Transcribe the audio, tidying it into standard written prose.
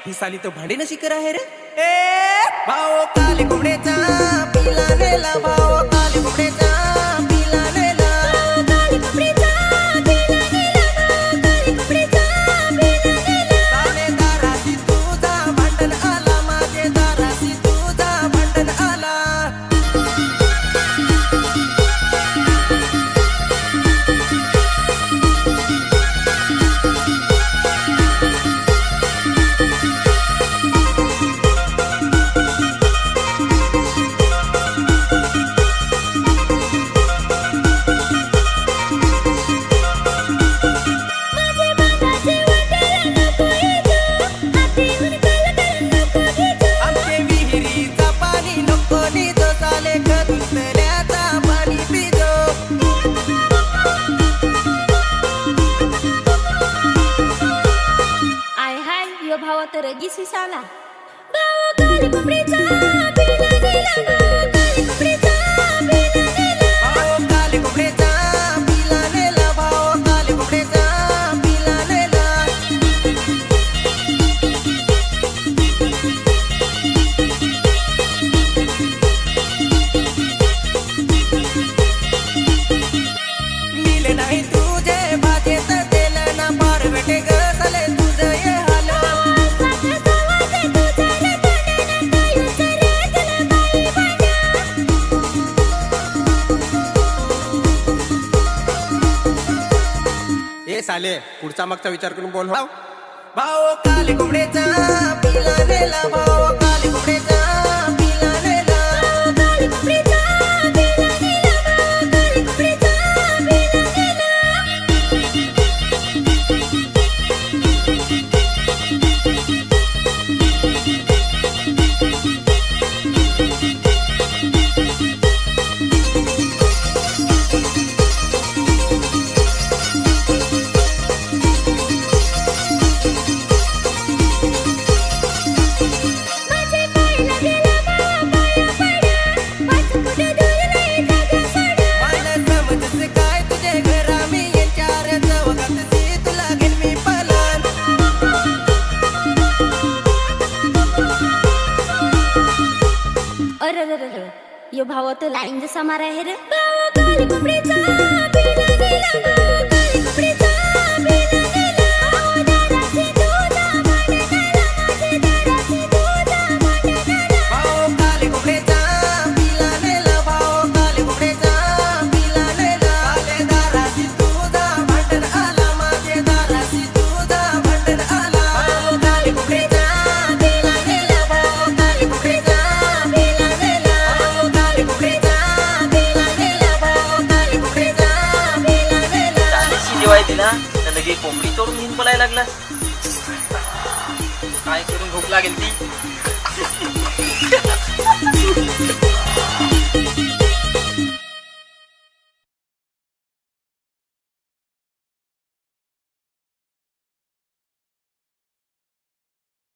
ही साली तो भांडे न शिकर आहे रे. ए भाओ काले कोंबड्याचा पिला नेला, भाओ काले कोंबड्याचा पिला नेला, काले कोंबड्याचा पिला नेला, काले कोंबड्याचा पिला नेला. साले दाराशी तुझा भांडण आला, माझे दाराशी तुझा भांडण आला. भाव तर गिसी साला भाव काले कोंबडीचा पिला नेला, काले कोंबडीचा पिला नेला, भाओ काले कोंबड्याचा पिला नेला, भाओ काले कोंबड्याचा पिला नेला. नीले नाही तुझे भाजेत तेल ना पार बेटे ग साले तुझं ये हाल. ए साले पुढचा मागचा विचार करून बोल. भाओ काले कोंबड्याचा पिला नेला, भाओ काले कोंबड्याचा पिला नेला, काले कोंबडीचा पिला नेला, काले कोंबडीचा पिला नेला. यो भाव तर लाईन जसा मारा आहे रे. भाव काले कोंबडीचा पिला नेला, काले कोंबडीचा पिला नेला, भाव दाराशी तुझा भांडण आला, माझे दाराशी तुझा भांडण आला. भाओ काले कोंबड्याचा पिला नेला, भाओ काले कोंबड्याचा पिला नेला, साले दाराशी तुझा भांडण आला, माझे दाराशी तुझा भांडण आला. भाओ काले कोंबड्याचा पिला नेला, भाओ काले कोंबड्याचा पिला नेला, भाओ काले कोंबड्याचा पिला नेला, भाओ काले कोंबड्याचा पिला नेला. चालीशी जेवाय दिला तर लगे कोंबडी तोडून घेऊन पळायला लागला. काय करून भूक लागेल ती.